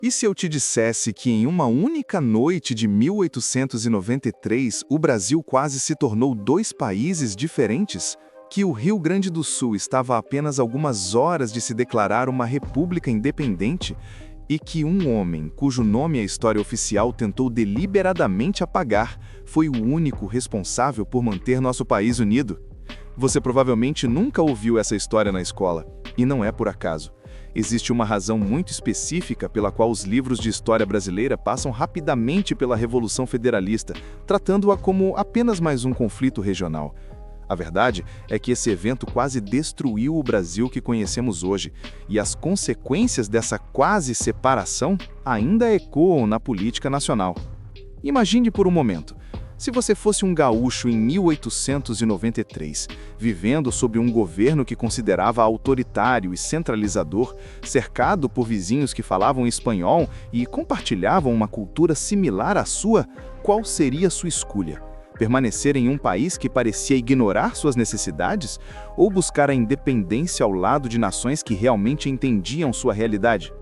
E se eu te dissesse que em uma única noite de 1893 o Brasil quase se tornou dois países diferentes? Que o Rio Grande do Sul estava a apenas algumas horas de se declarar uma república independente? E que um homem, cujo nome a história oficial tentou deliberadamente apagar, foi o único responsável por manter nosso país unido? Você provavelmente nunca ouviu essa história na escola, e não é por acaso. Existe uma razão muito específica pela qual os livros de história brasileira passam rapidamente pela Revolução Federalista, tratando-a como apenas mais um conflito regional. A verdade é que esse evento quase destruiu o Brasil que conhecemos hoje, e as consequências dessa quase separação ainda ecoam na política nacional. Imagine por um momento. Se você fosse um gaúcho em 1893, vivendo sob um governo que considerava autoritário e centralizador, cercado por vizinhos que falavam espanhol e compartilhavam uma cultura similar à sua, qual seria sua escolha? Permanecer em um país que parecia ignorar suas necessidades ou buscar a independência ao lado de nações que realmente entendiam sua realidade?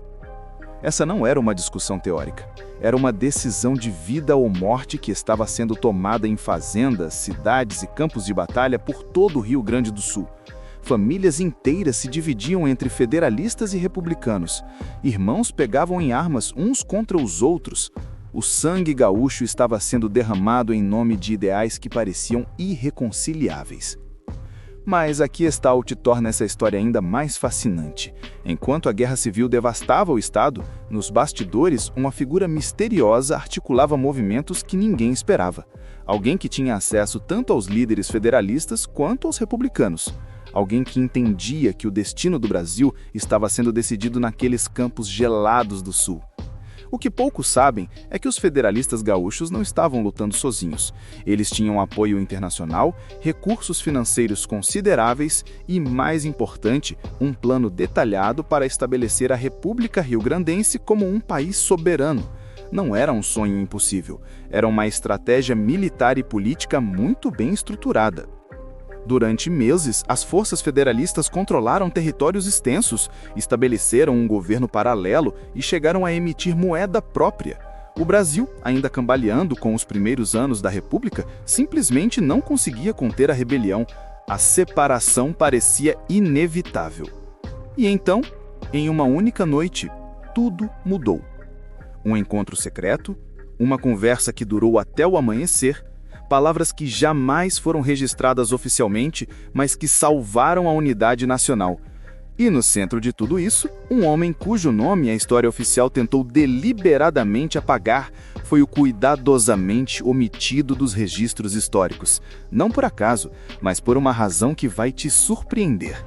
Essa não era uma discussão teórica. Era uma decisão de vida ou morte que estava sendo tomada em fazendas, cidades e campos de batalha por todo o Rio Grande do Sul. Famílias inteiras se dividiam entre federalistas e republicanos. Irmãos pegavam em armas uns contra os outros. O sangue gaúcho estava sendo derramado em nome de ideais que pareciam irreconciliáveis. Mas aqui está o que torna essa história ainda mais fascinante. Enquanto a Guerra Civil devastava o Estado, nos bastidores, uma figura misteriosa articulava movimentos que ninguém esperava. Alguém que tinha acesso tanto aos líderes federalistas quanto aos republicanos. Alguém que entendia que o destino do Brasil estava sendo decidido naqueles campos gelados do Sul. O que poucos sabem é que os federalistas gaúchos não estavam lutando sozinhos. Eles tinham apoio internacional, recursos financeiros consideráveis e, mais importante, um plano detalhado para estabelecer a República Rio-Grandense como um país soberano. Não era um sonho impossível, era uma estratégia militar e política muito bem estruturada. Durante meses, as forças federalistas controlaram territórios extensos, estabeleceram um governo paralelo e chegaram a emitir moeda própria. O Brasil, ainda cambaleando com os primeiros anos da República, simplesmente não conseguia conter a rebelião. A separação parecia inevitável. E então, em uma única noite, tudo mudou. Um encontro secreto, uma conversa que durou até o amanhecer, palavras que jamais foram registradas oficialmente, mas que salvaram a unidade nacional. E no centro de tudo isso, um homem cujo nome a história oficial tentou deliberadamente apagar foi o cuidadosamente omitido dos registros históricos. Não por acaso, mas por uma razão que vai te surpreender.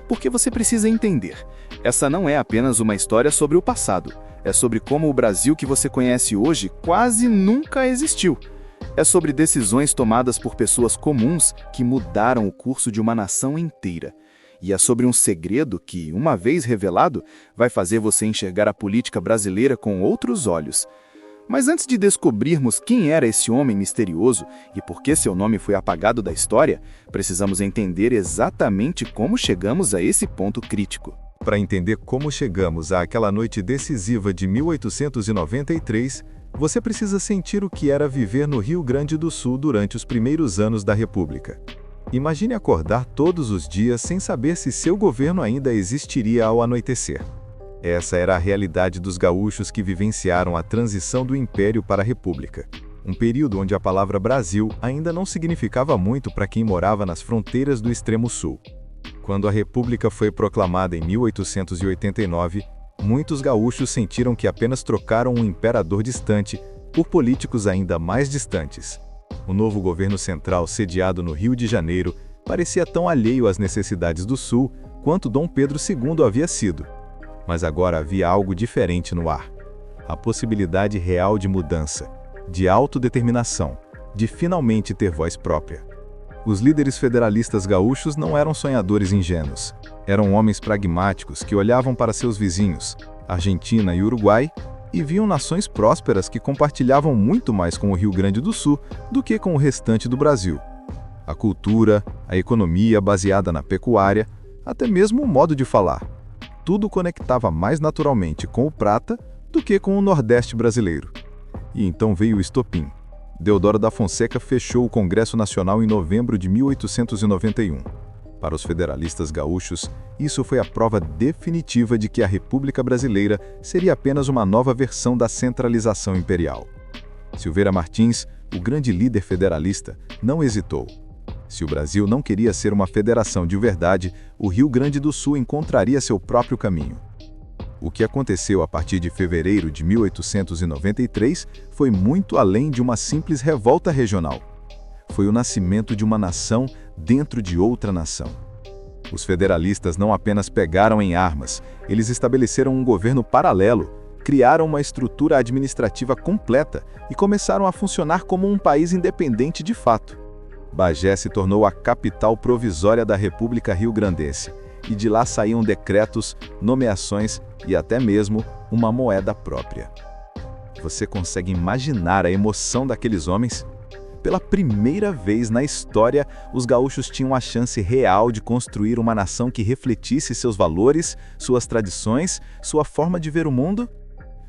Porque você precisa entender, essa não é apenas uma história sobre o passado. É sobre como o Brasil que você conhece hoje quase nunca existiu. É sobre decisões tomadas por pessoas comuns que mudaram o curso de uma nação inteira. E é sobre um segredo que, uma vez revelado, vai fazer você enxergar a política brasileira com outros olhos. Mas antes de descobrirmos quem era esse homem misterioso e por que seu nome foi apagado da história, precisamos entender exatamente como chegamos a esse ponto crítico. Para entender como chegamos àquela noite decisiva de 1893, você precisa sentir o que era viver no Rio Grande do Sul durante os primeiros anos da República. Imagine acordar todos os dias sem saber se seu governo ainda existiria ao anoitecer. Essa era a realidade dos gaúchos que vivenciaram a transição do Império para a República. Um período onde a palavra Brasil ainda não significava muito para quem morava nas fronteiras do extremo sul. Quando a República foi proclamada em 1889, muitos gaúchos sentiram que apenas trocaram um imperador distante por políticos ainda mais distantes. O novo governo central, sediado no Rio de Janeiro, parecia tão alheio às necessidades do Sul quanto Dom Pedro II havia sido. Mas agora havia algo diferente no ar. A possibilidade real de mudança, de autodeterminação, de finalmente ter voz própria. Os líderes federalistas gaúchos não eram sonhadores ingênuos. Eram homens pragmáticos que olhavam para seus vizinhos, Argentina e Uruguai, e viam nações prósperas que compartilhavam muito mais com o Rio Grande do Sul do que com o restante do Brasil. A cultura, a economia baseada na pecuária, até mesmo o modo de falar. Tudo conectava mais naturalmente com o prata do que com o Nordeste brasileiro. E então veio o estopim. Deodoro da Fonseca fechou o Congresso Nacional em novembro de 1891. Para os federalistas gaúchos, isso foi a prova definitiva de que a República Brasileira seria apenas uma nova versão da centralização imperial. Silveira Martins, o grande líder federalista, não hesitou. Se o Brasil não queria ser uma federação de verdade, o Rio Grande do Sul encontraria seu próprio caminho. O que aconteceu a partir de fevereiro de 1893 foi muito além de uma simples revolta regional. Foi o nascimento de uma nação dentro de outra nação. Os federalistas não apenas pegaram em armas, eles estabeleceram um governo paralelo, criaram uma estrutura administrativa completa e começaram a funcionar como um país independente de fato. Bagé se tornou a capital provisória da República Rio-Grandense, e de lá saíam decretos, nomeações e até mesmo uma moeda própria. Você consegue imaginar a emoção daqueles homens? Pela primeira vez na história, os gaúchos tinham a chance real de construir uma nação que refletisse seus valores, suas tradições, sua forma de ver o mundo.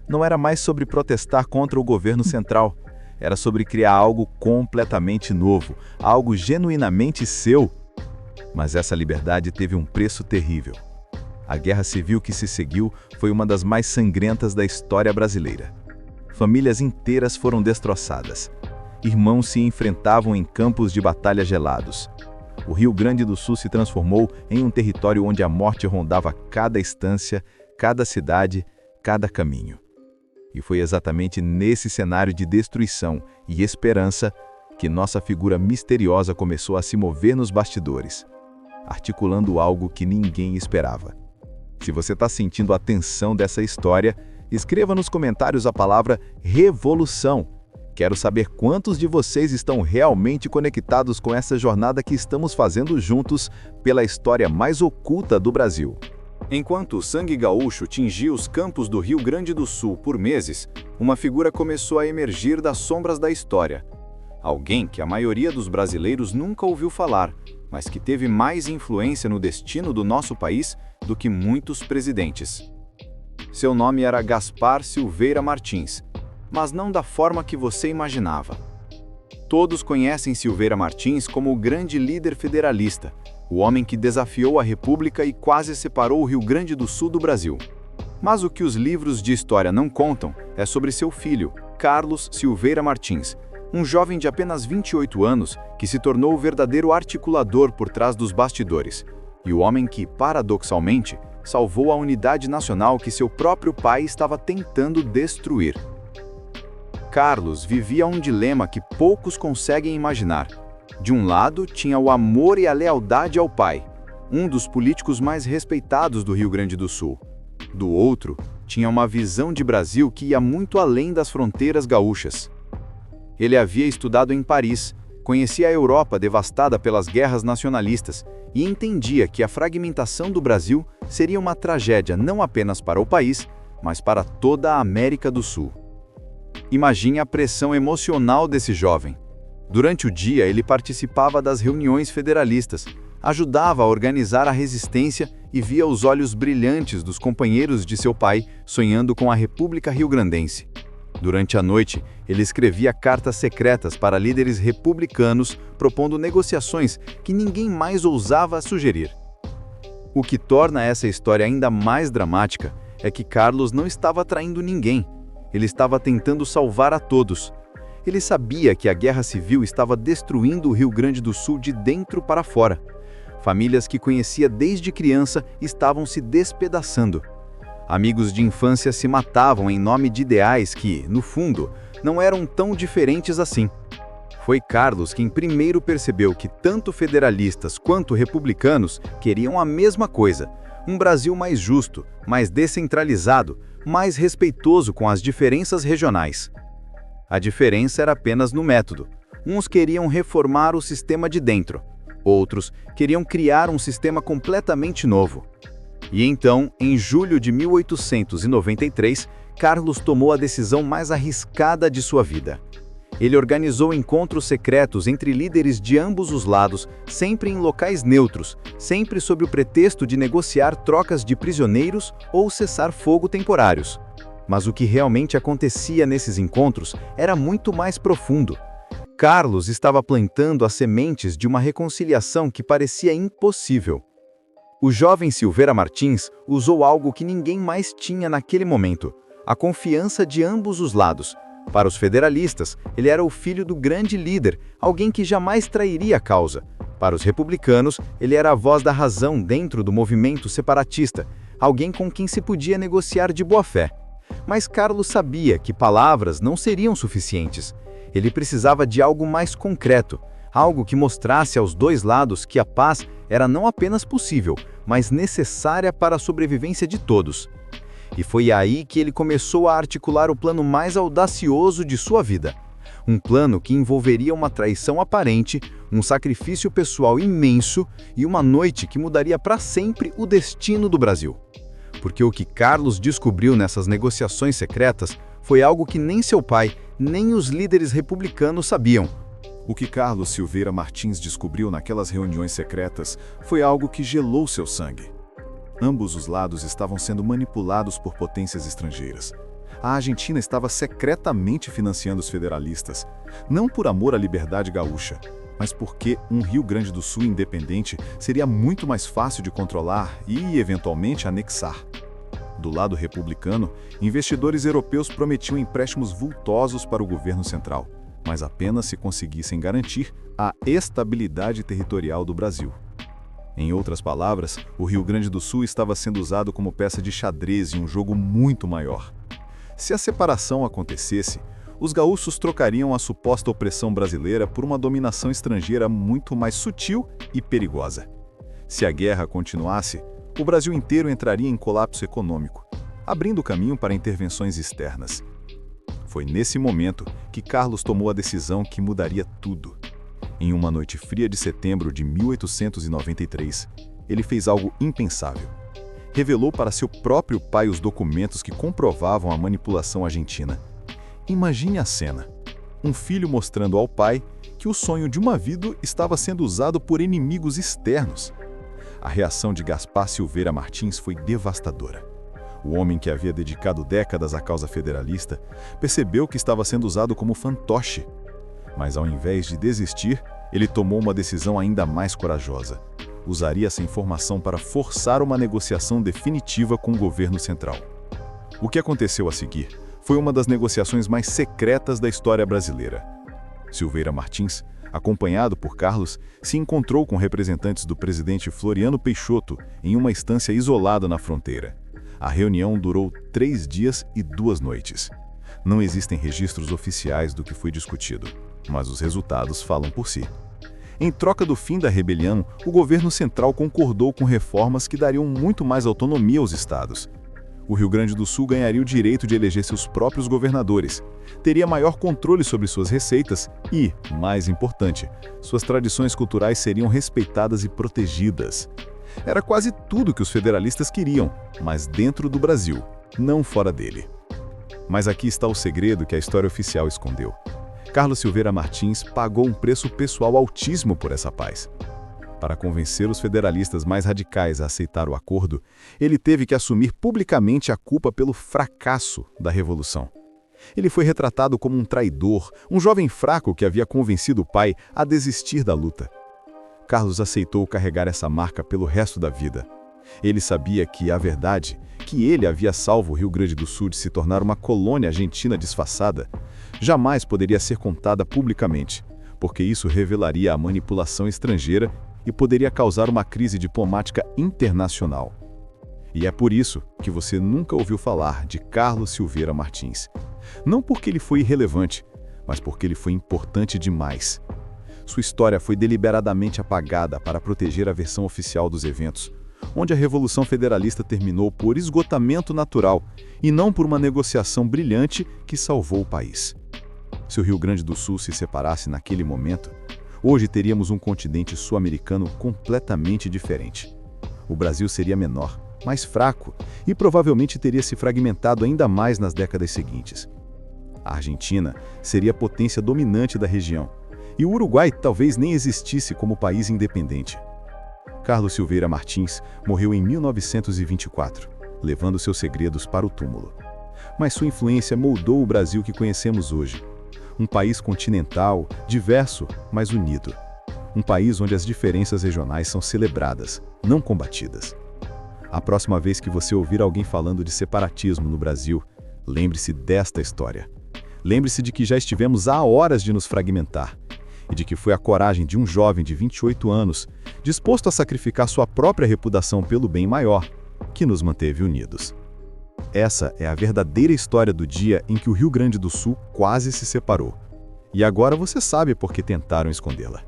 Não era mais sobre protestar contra o governo central. Era sobre criar algo completamente novo, algo genuinamente seu. Mas essa liberdade teve um preço terrível. A guerra civil que se seguiu foi uma das mais sangrentas da história brasileira. Famílias inteiras foram destroçadas. Irmãos se enfrentavam em campos de batalha gelados. O Rio Grande do Sul se transformou em um território onde a morte rondava cada estância, cada cidade, cada caminho. E foi exatamente nesse cenário de destruição e esperança que nossa figura misteriosa começou a se mover nos bastidores, articulando algo que ninguém esperava. Se você está sentindo a tensão dessa história, escreva nos comentários a palavra revolução. Quero saber quantos de vocês estão realmente conectados com essa jornada que estamos fazendo juntos pela história mais oculta do Brasil. Enquanto o sangue gaúcho tingia os campos do Rio Grande do Sul por meses, uma figura começou a emergir das sombras da história. Alguém que a maioria dos brasileiros nunca ouviu falar, mas que teve mais influência no destino do nosso país do que muitos presidentes. Seu nome era Gaspar Silveira Martins, mas não da forma que você imaginava. Todos conhecem Silveira Martins como o grande líder federalista, o homem que desafiou a República e quase separou o Rio Grande do Sul do Brasil. Mas o que os livros de história não contam é sobre seu filho, Carlos Silveira Martins, um jovem de apenas 28 anos que se tornou o verdadeiro articulador por trás dos bastidores, e o homem que, paradoxalmente, salvou a unidade nacional que seu próprio pai estava tentando destruir. Carlos vivia um dilema que poucos conseguem imaginar. De um lado, tinha o amor e a lealdade ao pai, um dos políticos mais respeitados do Rio Grande do Sul. Do outro, tinha uma visão de Brasil que ia muito além das fronteiras gaúchas. Ele havia estudado em Paris, conhecia a Europa devastada pelas guerras nacionalistas e entendia que a fragmentação do Brasil seria uma tragédia não apenas para o país, mas para toda a América do Sul. Imagine a pressão emocional desse jovem. Durante o dia, ele participava das reuniões federalistas, ajudava a organizar a resistência e via os olhos brilhantes dos companheiros de seu pai sonhando com a República Rio-Grandense. Durante a noite, ele escrevia cartas secretas para líderes republicanos propondo negociações que ninguém mais ousava sugerir. O que torna essa história ainda mais dramática é que Carlos não estava traindo ninguém. Ele estava tentando salvar a todos. Ele sabia que a guerra civil estava destruindo o Rio Grande do Sul de dentro para fora. Famílias que conhecia desde criança estavam se despedaçando. Amigos de infância se matavam em nome de ideais que, no fundo, não eram tão diferentes assim. Foi Carlos quem primeiro percebeu que tanto federalistas quanto republicanos queriam a mesma coisa: um Brasil mais justo, mais descentralizado, mais respeitoso com as diferenças regionais. A diferença era apenas no método. Uns queriam reformar o sistema de dentro, outros queriam criar um sistema completamente novo. E então, em julho de 1893, Carlos tomou a decisão mais arriscada de sua vida. Ele organizou encontros secretos entre líderes de ambos os lados, sempre em locais neutros, sempre sob o pretexto de negociar trocas de prisioneiros ou cessar fogo temporários. Mas o que realmente acontecia nesses encontros era muito mais profundo. Carlos estava plantando as sementes de uma reconciliação que parecia impossível. O jovem Silveira Martins usou algo que ninguém mais tinha naquele momento: a confiança de ambos os lados. Para os federalistas, ele era o filho do grande líder, alguém que jamais trairia a causa. Para os republicanos, ele era a voz da razão dentro do movimento separatista, alguém com quem se podia negociar de boa fé. Mas Carlos sabia que palavras não seriam suficientes. Ele precisava de algo mais concreto, algo que mostrasse aos dois lados que a paz era não apenas possível, mas necessária para a sobrevivência de todos. E foi aí que ele começou a articular o plano mais audacioso de sua vida. Um plano que envolveria uma traição aparente, um sacrifício pessoal imenso e uma noite que mudaria para sempre o destino do Brasil. Porque o que Carlos descobriu nessas negociações secretas foi algo que nem seu pai, nem os líderes republicanos sabiam. O que Carlos Silveira Martins descobriu naquelas reuniões secretas foi algo que gelou seu sangue. Ambos os lados estavam sendo manipulados por potências estrangeiras. A Argentina estava secretamente financiando os federalistas, não por amor à liberdade gaúcha, mas porque um Rio Grande do Sul independente seria muito mais fácil de controlar e, eventualmente, anexar. Do lado republicano, investidores europeus prometiam empréstimos vultosos para o governo central, mas apenas se conseguissem garantir a estabilidade territorial do Brasil. Em outras palavras, o Rio Grande do Sul estava sendo usado como peça de xadrez em um jogo muito maior. Se a separação acontecesse, os gaúchos trocariam a suposta opressão brasileira por uma dominação estrangeira muito mais sutil e perigosa. Se a guerra continuasse, o Brasil inteiro entraria em colapso econômico, abrindo caminho para intervenções externas. Foi nesse momento que Carlos tomou a decisão que mudaria tudo. Em uma noite fria de setembro de 1893, ele fez algo impensável. Revelou para seu próprio pai os documentos que comprovavam a manipulação argentina. Imagine a cena: um filho mostrando ao pai que o sonho de uma vida estava sendo usado por inimigos externos. A reação de Gaspar Silveira Martins foi devastadora. O homem que havia dedicado décadas à causa federalista percebeu que estava sendo usado como fantoche. Mas ao invés de desistir, ele tomou uma decisão ainda mais corajosa. Usaria essa informação para forçar uma negociação definitiva com o governo central. O que aconteceu a seguir foi uma das negociações mais secretas da história brasileira. Silveira Martins, acompanhado por Carlos, se encontrou com representantes do presidente Floriano Peixoto em uma estância isolada na fronteira. A reunião durou 3 dias e 2 noites. Não existem registros oficiais do que foi discutido, mas os resultados falam por si. Em troca do fim da rebelião, o governo central concordou com reformas que dariam muito mais autonomia aos estados. O Rio Grande do Sul ganharia o direito de eleger seus próprios governadores, teria maior controle sobre suas receitas e, mais importante, suas tradições culturais seriam respeitadas e protegidas. Era quase tudo que os federalistas queriam, mas dentro do Brasil, não fora dele. Mas aqui está o segredo que a história oficial escondeu. Carlos Silveira Martins pagou um preço pessoal altíssimo por essa paz. Para convencer os federalistas mais radicais a aceitar o acordo, ele teve que assumir publicamente a culpa pelo fracasso da Revolução. Ele foi retratado como um traidor, um jovem fraco que havia convencido o pai a desistir da luta. Carlos aceitou carregar essa marca pelo resto da vida. Ele sabia que a verdade, que ele havia salvo o Rio Grande do Sul de se tornar uma colônia argentina disfarçada, jamais poderia ser contada publicamente, porque isso revelaria a manipulação estrangeira e poderia causar uma crise diplomática internacional. E é por isso que você nunca ouviu falar de Carlos Silveira Martins. Não porque ele foi irrelevante, mas porque ele foi importante demais. Sua história foi deliberadamente apagada para proteger a versão oficial dos eventos, onde a Revolução Federalista terminou por esgotamento natural e não por uma negociação brilhante que salvou o país. Se o Rio Grande do Sul se separasse naquele momento, hoje teríamos um continente sul-americano completamente diferente. O Brasil seria menor, mais fraco e provavelmente teria se fragmentado ainda mais nas décadas seguintes. A Argentina seria a potência dominante da região e o Uruguai talvez nem existisse como país independente. Carlos Silveira Martins morreu em 1924, levando seus segredos para o túmulo. mas sua influência moldou o Brasil que conhecemos hoje. Um país continental, diverso, mas unido. Um país onde as diferenças regionais são celebradas, não combatidas. A próxima vez que você ouvir alguém falando de separatismo no Brasil, lembre-se desta história. Lembre-se de que já estivemos há horas de nos fragmentar e de que foi a coragem de um jovem de 28 anos, disposto a sacrificar sua própria reputação pelo bem maior, que nos manteve unidos. Essa é a verdadeira história do dia em que o Rio Grande do Sul quase se separou. E agora você sabe por que tentaram escondê-la.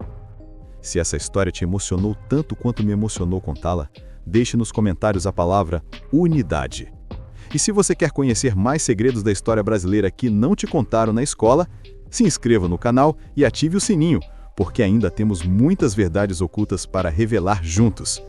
Se essa história te emocionou tanto quanto me emocionou contá-la, deixe nos comentários a palavra unidade. E se você quer conhecer mais segredos da história brasileira que não te contaram na escola, se inscreva no canal e ative o sininho, porque ainda temos muitas verdades ocultas para revelar juntos.